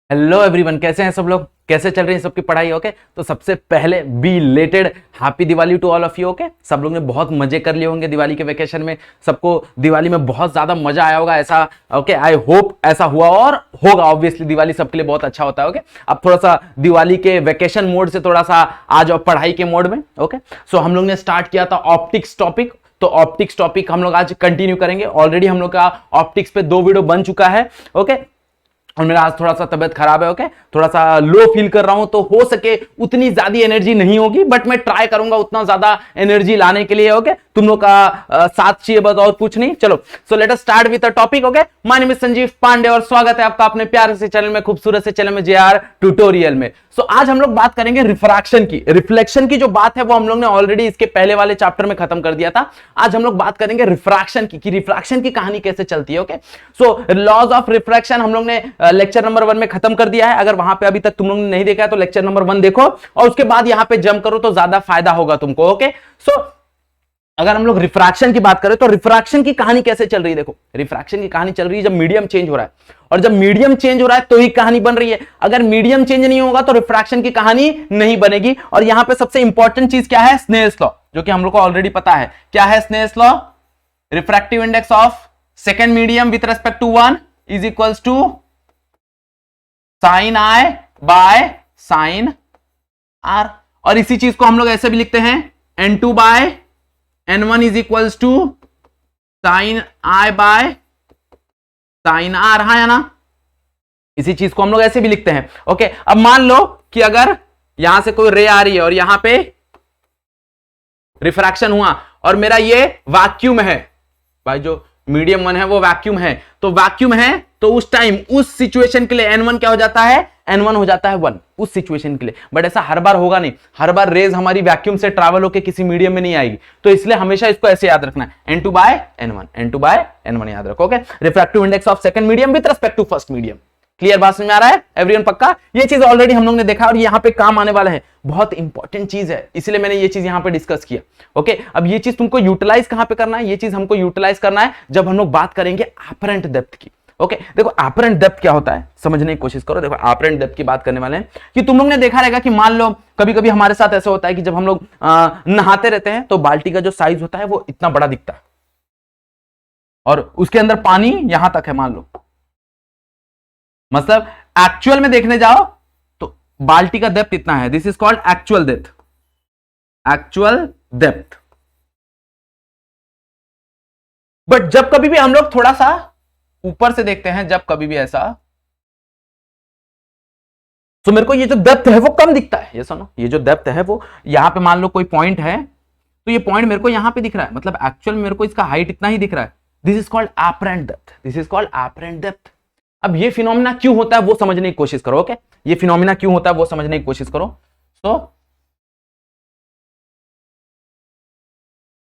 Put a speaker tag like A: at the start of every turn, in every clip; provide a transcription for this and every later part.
A: Hello everyone, कैसे हैं सब लोग? कैसे चल रही है सबकी पढ़ाई? ओके तो सबसे पहले belated happy Diwali to all of you. Okay, सब लोग ने बहुत मजे कर लिए होंगे दिवाली के वेकेशन में। सबको दिवाली में बहुत ज्यादा मजा आया होगा ऐसा। ओके, आई होप ऐसा हुआ और होगा। ऑब्वियसली दिवाली सबके लिए बहुत अच्छा होता है। ओके, अब थोड़ा सा दिवाली के वेकेशन मोड से थोड़ा सा आ जाओ पढ़ाई के मोड में। ओके, सो हम लोग ने स्टार्ट किया था ऑप्टिक्स टॉपिक, तो ऑप्टिक्स टॉपिक हम लोग आज कंटिन्यू करेंगे। ऑलरेडी हम लोग का ऑप्टिक्स पे 2 वीडियो बन चुका है। ओके, और मेरा आज थोड़ा सा तबियत खराब है। ओके, थोड़ा सा लो फील कर रहा हूं, तो हो सके उतनी ज्यादा एनर्जी नहीं होगी, बट मैं ट्राई करूंगा उतना ज्यादा एनर्जी लाने के लिए। ओके, तुम लोग का साथ चाहिए बस, और कुछ नहीं। चलो, so let us start with the topic. Okay, my name is Sanjeev Pandey और स्वागत है आपका अपने प्यारे से चैनल में, खूबसूरत से चैनल में, जेआर ट्यूटोरियल में। सो आज हम लोग बात करेंगे रिफ्रैक्शन की। रिफ्लेक्शन की जो बात है वो हम लोग ने ऑलरेडी इसके पहले वाले चैप्टर में खत्म कर दिया था। आज हम लोग बात करेंगे रिफ्रैक्शन की, कि रिफ्रैक्शन की कहानी कैसे चलती है। Okay, so laws of refraction हम लोग ने लेक्चर नंबर 1 में खत्म कर दिया है। अगर वहां पे अभी तक तुम लोग ने नहीं देखा है तो लेक्चर नंबर 1 देखो और उसके बाद यहां पे जंप करो तो ज्यादा फायदा होगा तुमको। ओके, सो अगर हम लोग रिफ्रैक्शन की बात करें तो रिफ्रैक्शन की कहानी कैसे चल रही है? देखो, रिफ्रैक्शन की कहानी चल रही है जब मीडियम चेंज हो रहा है, और जब मीडियम चेंज हो रहा है तो ही कहानी बन रही है। अगर मीडियम चेंज नहीं होगा तो रिफ्रैक्शन की कहानी नहीं बनेगी। और यहां पे सबसे इंपॉर्टेंट चीज क्या है? स्नेल्स लॉ, जो कि हम लोग को ऑलरेडी पता है। क्या है Snell's law? Refractive index of second medium with respect to 1 is equals to sine I by sine R. और इसी चीज को हम लोग ऐसे भी लिखते हैं, n2 by n1 is equals to sine I by sine R. हाँ या ना? इसी चीज को हम लोग ऐसे भी लिखते हैं। ओके, अब मान लो कि अगर यहां से कोई रे आ रही है और यहां पे रिफ्रैक्शन हुआ और मेरा ये वैक्यूम है, भाई जो मीडियम 1 है वो वैक्यूम है, तो वैक्यूम है तो उस टाइम उस सिचुएशन के लिए n1 क्या हो जाता है? n1 हो जाता है 1 उस सिचुएशन के लिए। बट ऐसा हर बार होगा नहीं, हर बार रेज हमारी वैक्यूम से ट्रैवल होकर किसी मीडियम में नहीं आएगी, तो इसलिए हमेशा इसको ऐसे याद रखना है, n2 by n1, n2 by n1 याद रखो। Okay, refractive index of second medium with respect to first medium. Clear? बात समझ में आ रहा है एवरीवन? पक्का? ये चीज ऑलरेडी हम लोग ने देखा और यहाँ पे काम आने वाला है, बहुत इंपॉर्टेंट चीज है, इसलिए मैंने ये चीज यहाँ पे डिस्कस किया। ओके, अब ये चीज तुमको यूटिलाइज कहां पे करना है? ये चीज हमको यूटिलाइज करना है जब हम लोग बात करेंगे एपरेंट डेप्थ की। ओके, देखो एपरेंट डेप्थ क्या होता है समझने की कोशिश करो। देखो, एपरेंट डेप्थ की बात करने वाले हैं कि तुम लोग ने देखा रहेगा कि मान लो कभी कभी हमारे साथ ऐसा होता है कि जब हम लोग नहाते रहते हैं तो बाल्टी का जो साइज होता है वो इतना बड़ा दिखता है और उसके अंदर पानी यहां तक है मान लो। मतलब एक्चुअल में देखने जाओ तो बाल्टी का डेप्थ इतना है, this is called actual depth, actual depth. But जब कभी भी हम लोग थोड़ा सा ऊपर से देखते हैं, जब कभी भी ऐसा, तो मेरे को ये जो डेप्थ है वो कम दिखता है। ये सुनो, ये जो डेप्थ है वो यहां पे मान लो कोई पॉइंट है, तो ये पॉइंट मेरे को यहां पे दिख रहा है, मतलब एक्चुअल मेरे को इसका हाइट इतना ही दिख रहा है। This is called apparent depth, this is called apparent depth. अब ये फिनोमिना क्यों होता है वो समझने की कोशिश करो। ओके, ये फिनोमिना क्यों होता है वो समझने की कोशिश करो। तो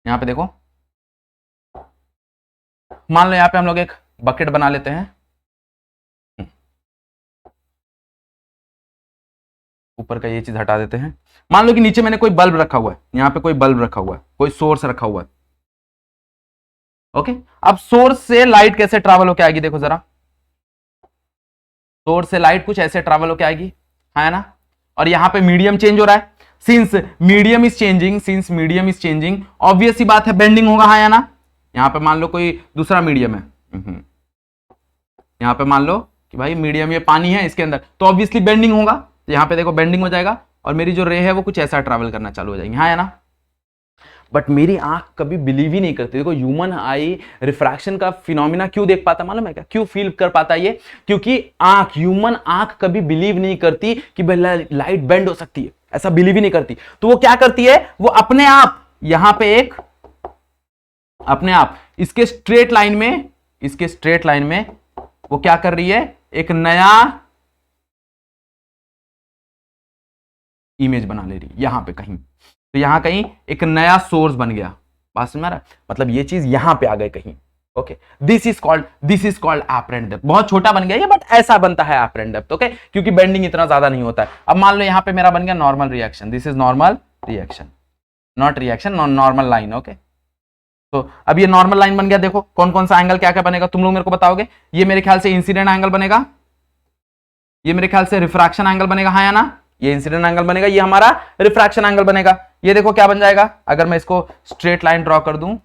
A: यहां पे देखो, मान लो यहां पे हम लोग एक बकेट बना लेते हैं, ऊपर का ये चीज हटा देते हैं। मान लो कि नीचे मैंने कोई बल्ब रखा हुआ है, यहां पे कोई बल्ब रखा हुआ है, कोई सोर्स रखा हुआ है। ओके, अब सोर्स से लाइट कैसे ट्रैवल होके आएगी? देखो जरा, सोर्स से लाइट कुछ ऐसे ट्रैवल होके आएगी, है ना? और यहां पे मीडियम चेंज हो रहा है, since medium is changing, since medium is changing, obvious सी बात है बेंडिंग होगा, है ना? यहां पे मान लो कोई दूसरा मीडियम है, यहां पे मान लो कि भाई मीडियम ये पानी है इसके अंदर, तो ऑब्वियसली बेंडिंग होगा, तो यहां पे देखो बेंडिंग हो जाएगा और मेरी जो रे है वो कुछ ऐसा ट्रैवल करना चालू हो जाएगी, है ना? बट मेरी आंख कभी बिलीव ही नहीं करती। देखो, ह्यूमन आई रिफ्रैक्शन का फिनोमिना क्यों देख पाता मालूम है क्या? क्यों फील कर पाता है ये? क्योंकि ह्यूमन आंख कभी बिलीव नहीं करती कि लाइट बेंड हो सकती है, ऐसा बिलीव ही नहीं करती। तो वो क्या करती है? वो अपने आप यहां पे एक, अपने आप इसके स्ट्रेट लाइन में, इसके स्ट्रेट लाइन में वो क्या कर रही है? एक नया इमेज बना ले रही है यहां पे कहीं, तो यहां कहीं एक नया सोर्स बन गया। बात समझ रहा है? मतलब ये चीज यहां पे आ गए कहीं। Okay, this is called apparent depth. बहुत छोटा बन गया ये, बट ऐसा बनता है एपरेंट डेप्थ। ओके, क्योंकि बेंडिंग इतना ज्यादा नहीं होता है। अब मान लो यहां पे मेरा बन गया normal reaction, this is normal reaction, not reaction, normal line. Okay, तो अब ये नॉर्मल लाइन बन गया। देखो कौन कौन सा एंगल क्या क्या बनेगा तुम लोग मेरे को बताओगे। ये मेरे ख्याल से इंसिडेंट एंगल बनेगा, ये मेरे ख्याल से रिफ्रैक्शन एंगल बनेगा, हाँ या ना, ये इंसिडेंट एंगल बनेगा, ये हमारा रिफ्रैक्शन एंगल बनेगा। ये देखो क्या बन जाएगा, अगर मैं इसको स्ट्रेट लाइन ड्रॉ कर दूं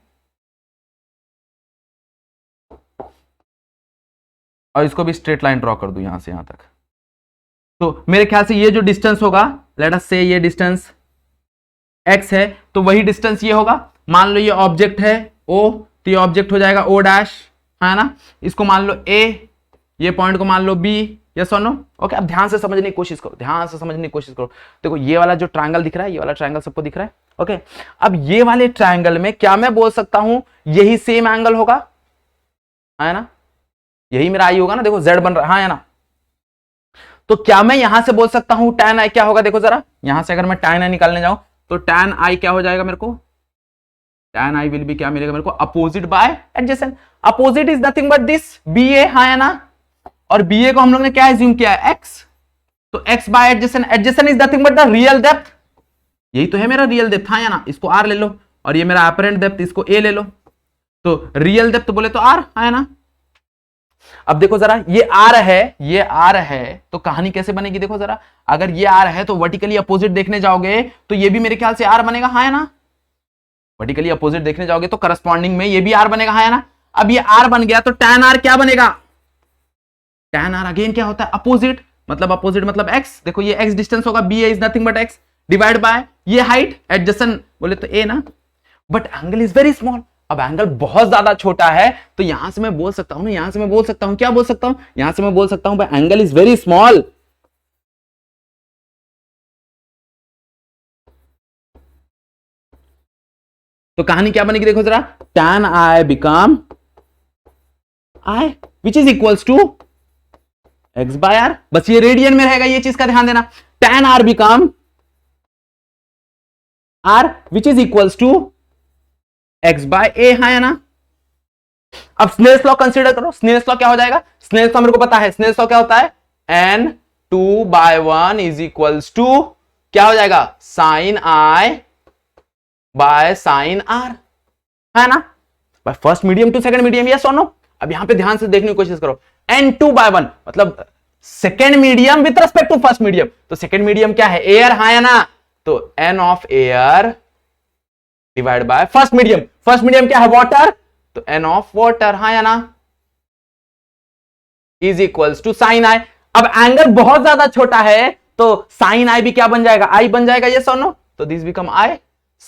A: और इसको भी स्ट्रेट लाइन ड्रॉ कर दूं यहां से यहां तक, तो मेरे ख्याल से ये जो डिस्टेंस होगा, लेट अस से ये डिस्टेंस x है, तो वही डिस्टेंस ये होगा। मान लो ये ऑब्जेक्ट है O, तो ये ऑब्जेक्ट हो जाएगा O डैश, है ना। इसको मान लो A, ये पॉइंट को मान लो B, यस और नो। ओके, अब ध्यान से समझने की कोशिश करो, ध्यान से समझने की कोशिश करो। देखो ये वाला जो ट्रायंगल दिख रहा है, ये वाला ट्रायंगल सबको दिख रहा है। ओके, अब ये वाले ट्रायंगल में क्या मैं बोल सकता हूं यही सेम एंगल होगा, है ना, यही मेरा आई होगा ना, देखो Z बन रहा है, हाँ या ना। तो क्या मैं यहां से बोल सकता हूं tan i क्या होगा, देखो जरा यहां से अगर मैं tan i निकालने जाऊं तो tan i क्या हो जाएगा मेरे को, tan i विल बी क्या मिलेगा मेरे को, opposite bye adjacent. Opposite is nothing but this BA, हाँ या ना, और BA को हम लोग ने क्या एज्यूम किया है, x, तो x by adjacent, adjacent is nothing but the real depth, यही तो है मेरा रियल डेप्थ, हाँ या ना। इसको r ले लो, और ये मेरा अपरेंट डेप्थ, इसको a ले लो, तो रियल डेप्थ बोले तो r, हाँ या ना। अब देखो जरा, ये r है, ये r है, तो कहानी कैसे बनेगी, देखो जरा, अगर ये r है तो वर्टिकली अपोजिट देखने जाओगे तो ये भी मेरे ख्याल से r बनेगा, हाँ या ना। वर्टिकली अपोजिट देखने जाओगे तो करस्पॉन्डिंग में ये भी r बनेगा, हाँ या ना। अब ये r बन गया तो tan r क्या बनेगा, tan r अगेन क्या होता है, अपोजिट मतलब x, देखो ये x डिस्टेंस होगा, BA is nothing but x divide by ये हाइट एडजेसेंट बोले तो a ना, but angle is very small. अब एंगल बहुत ज्यादा छोटा है, तो यहां से मैं बोल सकता हूं ना, यहां से मैं बोल सकता हूं, क्या बोल सकता हूं, यहां से मैं बोल सकता हूं भाई एंगल इज वेरी स्मॉल। तो कहानी क्या बनेगी, देखो जरा, tan i become i which is equals to x by r, बस ये रेडियन में रहेगा, ये चीज का ध्यान देना। tan r become r which is equals to x by a, है ना। अब स्नेल्स लॉ कंसीडर करो, स्नेल्स लॉ क्या हो जाएगा, स्नेल्स लॉ मेरे को पता है, स्नेल्स लॉ क्या होता है, n2/1 इज इक्वल्स टू क्या हो जाएगा, sine i by sine r, है ना, by first medium to second medium, yes और नो। अब यहां पे ध्यान से देखने की कोशिश करो, n2/1 मतलब second medium with respect to first medium, तो सेकंड मीडियम क्या है, एयर, हाँ या ना, तो n of air divide by first medium क्या है, वाटर, तो n ऑफ वाटर, हाँ या ना, is equals to sine i। अब एंगल बहुत ज्यादा छोटा है तो साइन i भी क्या बन जाएगा, i बन जाएगा, यस और नो, तो this become i,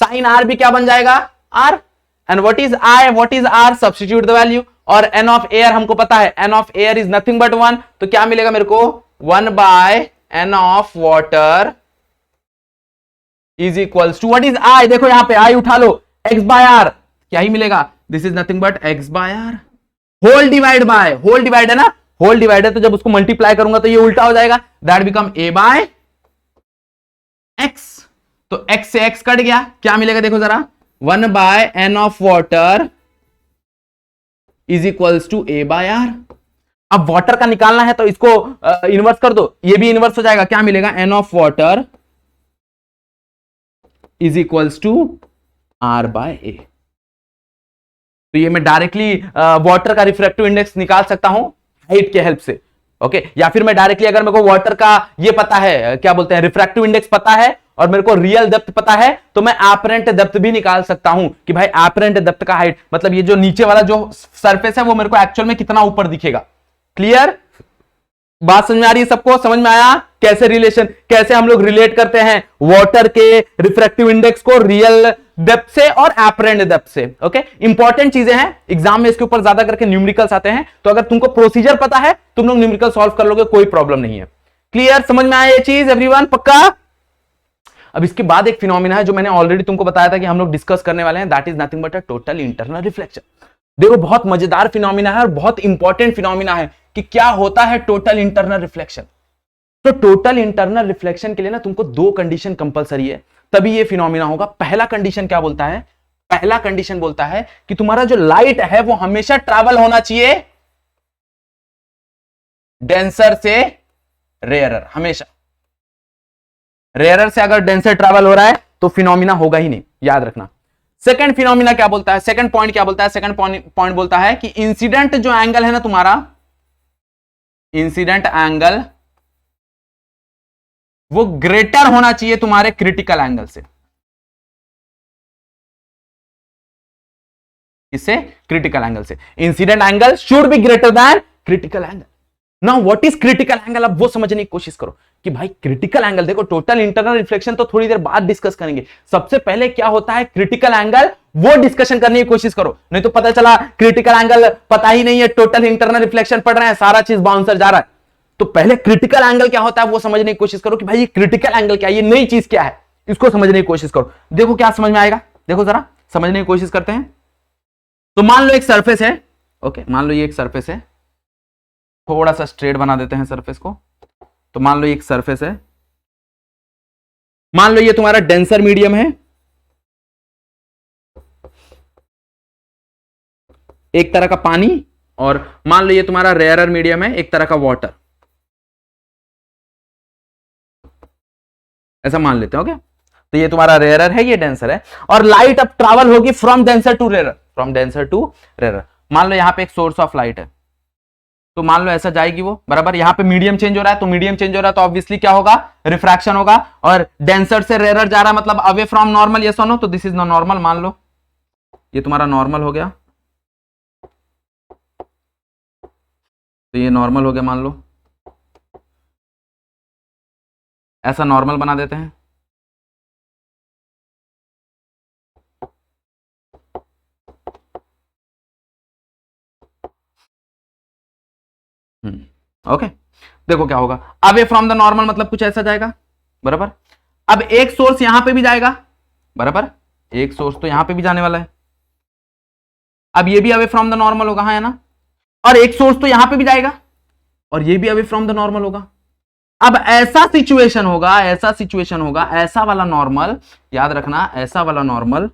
A: sine r भी क्या बन जाएगा, r, and what is i, what is r, substitute the value, और n ऑफ एयर हमको पता है, n of air is nothing but 1, तो क्या मिलेगा मेरे को, 1 by n of water is equals to what is i, देखो यहां पे i उठा लो, x बाय r, क्या ही मिलेगा, this is nothing but x by r, whole divide है ना, होल डिवाइड है, तो जब उसको मल्टीप्लाई करूंगा तो ये उल्टा हो जाएगा, that become a by x, तो x से x कट गया, क्या मिलेगा देखो जरा, 1 by n of water is equals to a by r। अब वाटर का निकालना है तो इसको इनवर्स कर दो, ये भी इनवर्स हो जाएगा, क्या मिलेगा, n of water is equals to r by a। तो ये मैं डायरेक्टली वाटर का रिफ्रैक्टिव इंडेक्स निकाल सकता हूं हाइट के हेल्प से, ओके, या फिर मैं डायरेक्टली अगर मेरे को वाटर का ये पता है, क्या बोलते हैं, रिफ्रैक्टिव इंडेक्स पता है और मेरे को रियल डेप्थ पता है, तो मैं एपरेंट डेप्थ भी निकाल सकता हूं कि भाई एपरेंट डेप्थ का हाइट मतलब ये जो नीचे वाला जो सरफेस है वो मेरे को एक्चुअल में कितना ऊपर दिखेगा। क्लियर, बात समझ में आ रही है सबको, समझ में आया कैसे रिलेशन, कैसे हम लोग रिलेट करते हैं वाटर के रिफ्रैक्टिव इंडेक्स को रियल डेप्थ से और एपरेंट डेप्थ से। ओके, इंपॉर्टेंट चीजें हैं, एग्जाम में इसके ऊपर ज्यादा करके न्यूमेरिकल्स आते हैं, तो अगर तुमको प्रोसीजर पता है तुम लोग न्यूमेरिकल सॉल्व कर लोगे, कोई प्रॉब्लम नहीं है। क्लियर, समझ में आया ये चीज एवरीवन, पक्का। अब इसके बाद एक फिनोमिना है जो मैंने ऑलरेडी तुमको बताया था कि हम लोग डिस्कस करने वाले हैं, that is nothing but a total internal reflection. देखो बहुत मजेदार फिनोमिना है और बहुत इंपॉर्टेंट फिनोमिना है कि क्या होता है टोटल इंटरनल रिफ्लेक्शन। तो टोटल इंटरनल रिफ्लेक्शन के लिए ना तुमको दो कंडीशन कंपलसरी है, तभी ये फिनोमिना होगा। पहला कंडीशन क्या बोलता है, पहला कंडीशन बोलता है कि तुम्हारा जो लाइट है वो हमेशा ट्रैवल होना चाहिए डेंसर से रेयरर, हमेशा रेयरर से अगर डेंसर ट्रैवल हो रहा है तो फिनोमिना होगा ही नहीं, याद रखना। सेकंड फिनोमिना क्या बोलता है, सेकंड पॉइंट क्या बोलता है, सेकंड पॉइंट बोलता है कि इंसिडेंट जो एंगल है ना तुम्हारा, इंसिडेंट एंगल वो ग्रेटर होना चाहिए तुम्हारे क्रिटिकल एंगल से। इससे क्रिटिकल एंगल से, incident angle should be greater than critical angle. Now what is critical angle, अब वो समझने की कोशिश करो कि भाई क्रिटिकल एंगल, देखो टोटल इंटरनल रिफ्लेक्शन तो थोड़ी देर बाद डिस्कस करेंगे, सबसे पहले क्या होता है क्रिटिकल एंगल, वो डिस्कशन करने की कोशिश करो। नहीं तो पता चला क्रिटिकल एंगल पता ही नहीं है, टोटल इंटरनल रिफ्लेक्शन पढ़ रहे हैं, सारा चीज बाउंसर जा रहा है। तो पहले क्रिटिकल एंगल क्या होता है वो समझने की कोशिश करो कि भाई ये क्रिटिकल एंगल क्या है, ये नई चीज क्या है, इसको समझने की कोशिश करो। देखो क्या समझ में आएगा, देखो जरा समझने की कोशिश करते हैं। तो मान लो एक सरफेस है, ओके, मान लो ये एक सरफेस है, थोड़ा सा स्ट्रेट बना देते हैं सरफेस को। तो मान लो ये एक सरफेस है, मान लो ये तुम्हारा डेंसर मीडियम है, एक तरह का पानी, और मान लो ये तुम्हारा रेयरर मीडियम है, एक तरह का वाटर, ऐसा मान लेते हैं। ओके, तो ये तुम्हारा रेयरर है, ये डेंसर है, और लाइट अब ट्रैवल होगी from denser to rarer, from denser to rarer. मान लो यहां पे एक सोर्स ऑफ लाइट है, तो मान लो ऐसा जाएगी वो, बराबर, यहां पे मीडियम चेंज हो रहा है, तो मीडियम चेंज हो रहा है तो ऑब्वियसली क्या होगा, रिफ्रैक्शन होगा, और डेंसर से रेयरर जा रहा है मतलब अवे फ्रॉम नॉर्मल, ये सुनो, तो दिस इज नॉर्मल, मान लो ये तुम्हारा नॉर्मल हो गया, तो ये नॉर्मल हो गया, मान लो ऐसा नॉर्मल बना देते हैं। ओके, देखो क्या होगा, अवे फ्रॉम द नॉर्मल मतलब कुछ ऐसा जाएगा, बराबर। अब एक सोर्स यहां पे भी जाएगा, बराबर, एक सोर्स तो यहां पे भी जाने वाला है, अब ये भी अवे फ्रॉम द नॉर्मल होगा, हाँ है ना, और एक सोर्स तो यहां पे भी जाएगा और ये भी अवे फ्रॉम द नॉर्मल होगा। अब ऐसा सिचुएशन होगा, ऐसा सिचुएशन होगा, ऐसा वाला नॉर्मल, याद रखना, ऐसा वाला नॉर्मल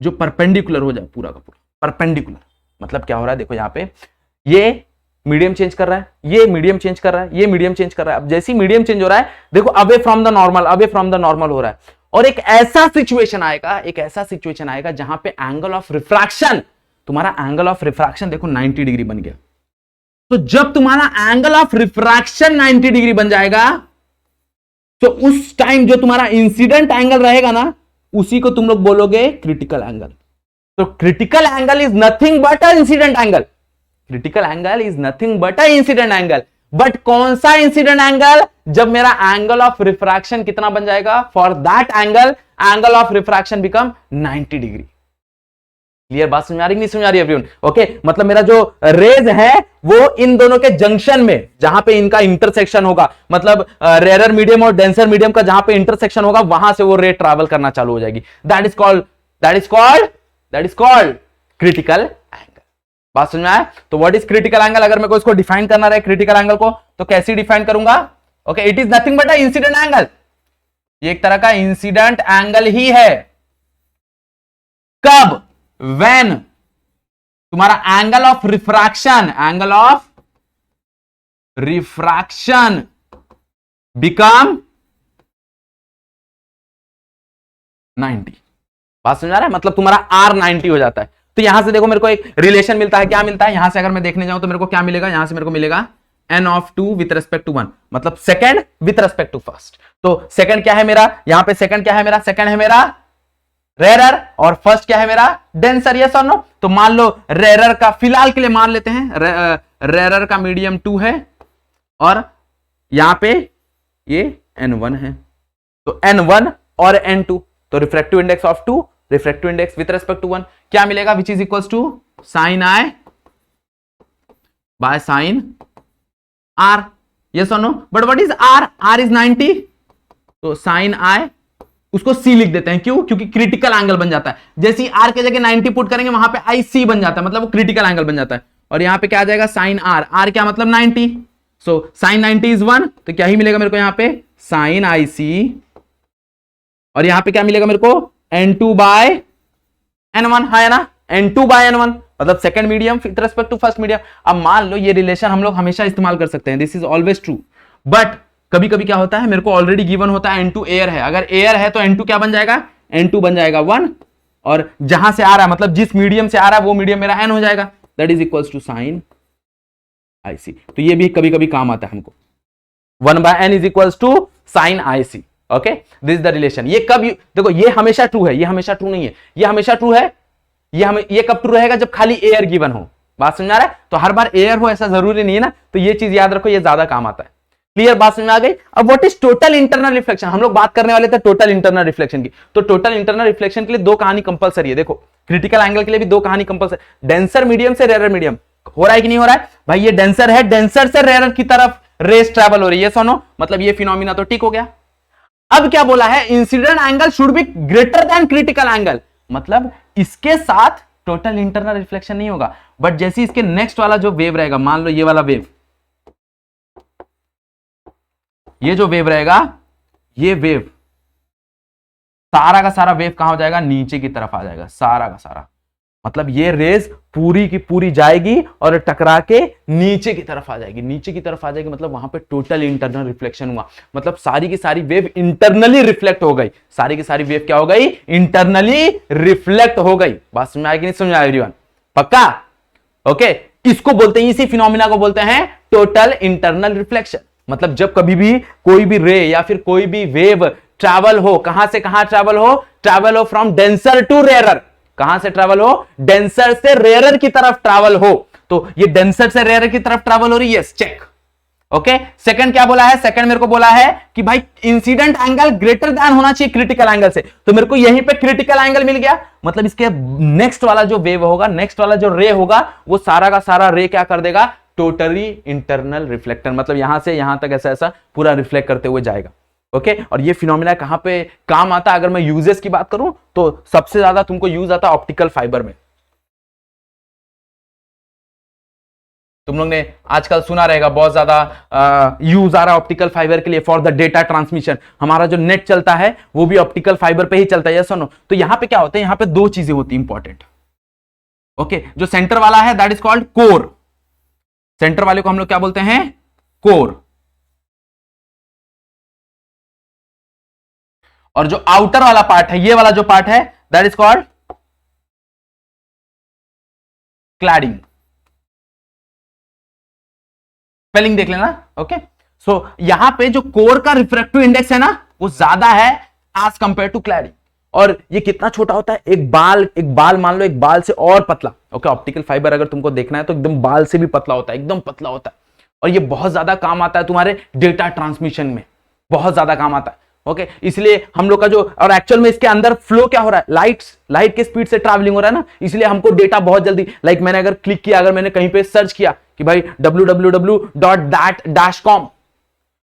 A: जो परपेंडिकुलर हो जाए, पूरा का पूरा परपेंडिकुलर, मतलब क्या हो रहा है, देखो यहां पे ये मीडियम चेंज कर रहा है, ये मीडियम चेंज कर रहा है, ये मीडियम चेंज कर रहा है। अब जैसे ही मीडियम चेंज हो रहा है, देखो away from the normal, away from the normal हो रहा है, और एक ऐसा सिचुएशन आएगा, एक ऐसा सिचुएशन आएगा जहां पे एंगल ऑफ रिफ्रैक्शन, तुम्हारा एंगल ऑफ रिफ्रैक्शन देखो 90 डिग्री बन गया। तो जब तुम्हारा एंगल ऑफ रिफ्रैक्शन 90 डिग्री बन जाएगा, तो उस टाइम जो तुम्हारा इंसिडेंट एंगल रहेगा ना, उसी को तुम लोग बोलोगे क्रिटिकल एंगल। तो critical angle is nothing but a incident angle, critical angle is nothing but a incident angle. But कौन सा इंसिडेंट एंगल, जब मेरा एंगल ऑफ रिफ्रैक्शन कितना बन जाएगा, for that angle of refraction become 90 degree. Clear बात समझ आ रही, नहीं समझ आ रही एवरीवन? ओके, मतलब मेरा जो रेज है वो इन दोनों के जंक्शन में, जहां पे इनका इंटरसेक्शन होगा, मतलब रेयर मीडियम और डेंसर मीडियम का जहां पे इंटरसेक्शन होगा, वहां से वो रे ट्रैवल करना चालू हो जाएगी। That is called critical angle. बात समझ में आया? तो व्हाट इज क्रिटिकल एंगल, अगर मेरे को इसको डिफाइन करना रहे क्रिटिकल एंगल को, तो कैसे डिफाइन करूंगा? Okay, it is nothing but a incident angle, ये एक तरह का इंसिडेंट एंगल ही है। कब? व्हेन तुम्हारा एंगल ऑफ रिफ्रैक्शन बिकम 90। बात समझ आ रहा है? मतलब तुम्हारा R 90 हो जाता है। तो यहां से देखो मेरे को एक रिलेशन मिलता है, क्या मिलता है यहां से, अगर मैं देखने जाऊं तो मेरे को क्या मिलेगा, यहां से मेरे को मिलेगा n of 2 with respect to 1, मतलब second with respect to first. तो सेकंड क्या है मेरा, यहां पे सेकंड क्या है मेरा, सेकंड है मेरा रेरर, और फर्स्ट क्या है मेरा डेंसर, यस और नो? तो मान लो रेरर का, फिलहाल के लिए मान लेते हैं रेरर का मीडियम 2 है, और यहां पे ये n1 है, तो n1 और n2, तो refractive index of 2, refractive index with respect to 1 क्या मिलेगा, which is equals to sine I by sine R, yes और no? But what is R, R is 90, तो साइन आई, उसको सी लिख देते हैं, क्यों? क्योंकि क्रिटिकल एंगल बन जाता है, जैसे ही आर के जगह 90 पुट करेंगे वहां पे आई सी बन जाता है, मतलब वो क्रिटिकल एंगल बन जाता है। और यहां पे क्या आ जाएगा, साइन आर, आर क्या मतलब 90, सो साइन 90 इज 1, तो क्या ही मिलेगा मेरे को यहां पे साइन आई सी, और यहां पे क्या मिलेगा मेरे को n2 बाय n1, है ना, n2 बाय n1, मतलब second medium with respect to first medium. अब मान लो ये रिलेशन हम लोग हमेशा इस्तेमाल कर सकते हैं, this is always true, but कभी कभी क्या होता है, मेरे को ऑलरेडी गिवन होता है n2 एयर है, अगर एयर है तो n2 क्या बन जाएगा, n2 बन जाएगा 1, और जहां से आ रहा है, मतलब जिस मीडियम से आ रहा है वो मीडियम मेरा n हो जाएगा, that is equals to sine I C. तो ये भी कभी कभी काम आता है हमको। 1/n is equals to sine IC। Okay, this is the relation. ये कब देखो, ये हमेशा ट्रू है, ये हमेशा ट्रू नहीं है, ये हमेशा ट्रू है। ये कब ट्रू रहेगा, जब खाली एयर गिवन हो। बात समझ आ रहा है? तो हर बार एयर हो ऐसा जरूरी नहीं है ना, तो ये चीज याद रखो, ये ज्यादा काम आता है। क्लियर, बात समझ में आ गई? अब what is total internal reflection, हम लोग बात करने वाले थे टोटल इंटरनल रिफ्लेक्शन की। तो टोटल इंटरनल रिफ्लेक्शन के लिए दो कहानी कंपलसरी है। देखो, क्रिटिकल एंगल के लिए भी दो कहानी कंपलसरी। डेंसर मीडियम से रेयर मीडियम हो रहा है कि नहीं हो रहा है? भाई ये डेंसर है, डेंसर से रेयर की तरफ रेस ट्रैवल हो रही है, सुनो, मतलब ये फिनोमिना तो ठीक हो गया। अब क्या बोला है, incident angle should be greater than critical angle, मतलब इसके साथ टोटल इंटरनल रिफ्लेक्शन नहीं होगा। बट जैसे इसके नेक्स्ट वाला जो वेव रहेगा, मान लो ये वाला वेव, ये जो वेव रहेगा, ये वेव सारा का सारा वेव कहां हो जाएगा, नीचे की तरफ आ जाएगा, सारा का सारा। मतलब ये रेज पूरी की पूरी जाएगी और टकरा के नीचे की तरफ आ जाएगी, नीचे की तरफ आ जाएगी, मतलब वहां पे टोटल इंटरनल रिफ्लेक्शन हुआ। मतलब सारी की सारी वेव इंटरनली रिफ्लेक्ट हो गई, सारी की सारी वेव क्या हो गई, इंटरनली रिफ्लेक्ट हो गई। बात समझ आएगी नहीं समझ आएगी एवरीवन? पक्का? ओके, इसको बोलते हैं, इसी फिनोमिना को बोलते हैं टोटल इंटरनल रिफ्लेक्शन। मतलब जब कभी भी कोई भी रे या फिर कोई भी वेव ट्रैवल हो, कहां से कहां ट्रैवल हो, ट्रैवल हो फ्रॉम डेंसर टू रेयरर। कहां से ट्रैवल हो, डेंसर से रेयरर की तरफ ट्रैवल हो। तो ये डेंसर से रेयरर की तरफ ट्रैवल हो रही है, चेक। ओके, सेकंड क्या बोला है, सेकंड मेरे को बोला है कि भाई इंसिडेंट एंगल ग्रेटर देन होना चाहिए क्रिटिकल एंगल से। तो मेरे को यहीं पे क्रिटिकल एंगल मिल गया, मतलब इसके नेक्स्ट वाला जो वेव होगा, नेक्स्ट वाला जो रे होगा, वो सारा का सारा रे क्या कर देगा, टोटली इंटरनल रिफ्लेक्टर, मतलब यहां से यहां तक ऐसा ऐसा पूरा रिफ्लेक्ट करते हुए जाएगा। ओके, और ये फिनोमिना कहां पे काम आता है, अगर मैं यूजेस की बात करूं तो सबसे ज्यादा तुमको यूज आता है ऑप्टिकल फाइबर में। तुम लोग ने आजकल सुना रहेगा, बहुत ज्यादा यूज आ रहा है ऑप्टिकल फाइबर के लिए फॉर द डेटा ट्रांसमिशन। हमारा जो नेट चलता है वो भी ऑप्टिकल फाइबर पे ही चलता है, ये सुनो। तो यहां पे क्या होता है, यहां पे दो चीजें होती है इंपॉर्टेंट। ओके, जो सेंटर वाला है that is called core, centre वाले को हम लोग क्या बोलते हैं, कोर। और जो आउटर वाला पार्ट है, ये वाला जो पार्ट है, that is called cladding. Spelling देख लेना। ओके, सो यहां पे जो कोर का रिफ्रैक्टिव इंडेक्स है ना, वो ज्यादा है एज कंपेयर टू क्लैडिंग। और ये कितना छोटा होता है, एक बाल मान लो, एक बाल से और पतला। ओके, ऑप्टिकल फाइबर अगर तुमको देखना है तो एकदम बाल से भी पतला होता है, एकदम पतला होता है। और ये बहुत ज्यादा काम आता है तुम्हारे डेटा ट्रांसमिशन में, बहुत ज्यादा काम आता है। ओके, इसलिए हम लोग का जो, और एक्चुअल में इसके अंदर फ्लो क्या हो रहा है, लाइट के स्पीड से ट्रैवलिंग हो रहा है ना, इसलिए हमको डेटा बहुत जल्दी, लाइक मैंने अगर क्लिक किया, अगर मैंने कहीं पे सर्च किया कि भाई www.that-com,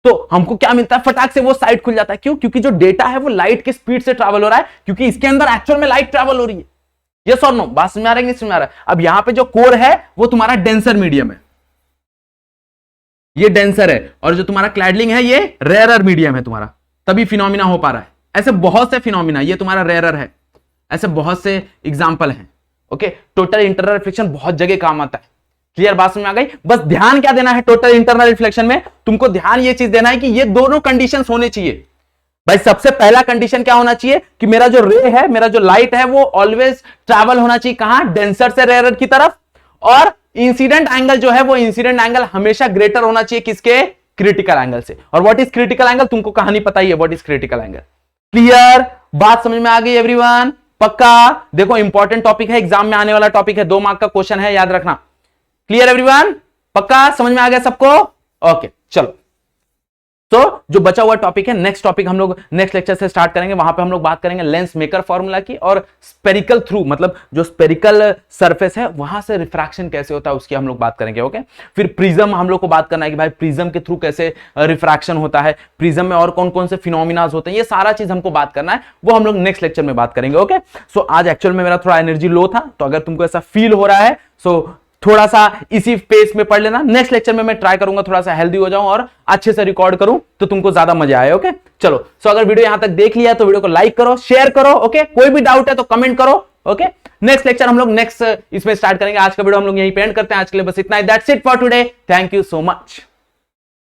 A: तो हमको क्या मिलता है, फटाक से वो साइट खुल जाता है। क्यों? क्योंकि जो डेटा है वो लाइट के स्पीड से ट्रैवल हो रहा है, क्योंकि इसके अंदर एक्चुअल में लाइट ट्रैवल हो रही है। यस और नो? बात समझ आ रहा है, नहीं समझ आ रहा है? अब यहां पे जो कोर है वो तुम्हारा डेंसर मीडियम है, ये डेंसर है, और जो तुम्हारा क्लैडलिंग है ये रेयरर मीडियम है तुम्हारा, तभी फिनोमिना हो पा रहा है। ऐसे बहुत से फिनोमिना, ये तुम्हारा रेयरर है, ऐसे बहुत से एग्जांपल हैं। ओके, टोटल इंटरनल रिफ्लेक्शन बहुत जगह काम आता है। क्लियर, बात समझ में आ गई? बस ध्यान क्या देना है टोटल इंटरनल रिफ्लेक्शन में, तुमको ध्यान ये चीज देना है कि ये दोनों कंडीशंस होने चाहिए। भाई सबसे पहला कंडीशन क्या होना चाहिए कि मेरा जो रे है, मेरा जो लाइट है, वो ऑलवेज ट्रैवल होना चाहिए कहां, डेंसर से रेयरर की तरफ। और इंसिडेंट एंगल जो है, वो इंसिडेंट एंगल हमेशा ग्रेटर होना चाहिए किसके, क्रिटिकल एंगल से। और व्हाट इज क्रिटिकल एंगल, तुमको कहानी पता ही है what is critical angle. Clear, बात समझ में आ गई एवरीवन? पक्का? देखो इंपॉर्टेंट टॉपिक है, एग्जाम में आने वाला टॉपिक है, 2 मार्क का क्वेश्चन है, याद रखना। Clear everyone? पक्का समझ में आ गया सबको? ओके, चलो। तो जो बचा हुआ टॉपिक है, नेक्स्ट टॉपिक हम लोग नेक्स्ट लेक्चर से स्टार्ट करेंगे। वहां पे हम लोग बात करेंगे लेंस मेकर फॉर्मूला की, और स्पेरिकल थ्रू, मतलब जो स्पेरिकल सरफेस है वहां से रिफ्रैक्शन कैसे होता है उसकी हम लोग बात करेंगे। ओके, फिर प्रिज्म हम लोग को बात करना है कि भाई प्रिज्म के थ्रू कैसे रिफ्रैक्शन होता है, प्रिज्म में और कौन कौन से फिनोमिनाज होते हैं, ये सारा चीज हमको बात करना है, वो हम लोग नेक्स्ट लेक्चर में बात करेंगे। ओके, सो आज एक्चुअल में मेरा थोड़ा एनर्जी लो था, तो अगर तुमको ऐसा फील हो रहा है, सो थोड़ा सा इसी पेस में पढ़ लेना। नेक्स्ट लेक्चर में मैं ट्राई करूंगा थोड़ा सा हेल्दी हो जाऊं और अच्छे से रिकॉर्ड करूं, तो तुमको ज्यादा मजा आए। ओके, चलो। सो अगर वीडियो यहां तक देख लिया तो वीडियो को लाइक करो, शेयर करो। ओके, कोई भी डाउट है तो कमेंट करो। ओके, नेक्स्ट लेक्चर हम लोग नेक्स्ट इसमें स्टार्ट करेंगे। आज का वीडियो हम लोग यहीं पे एंड करते हैं। आज के लिए बस इतना ही। That's it for today. Thank you so much.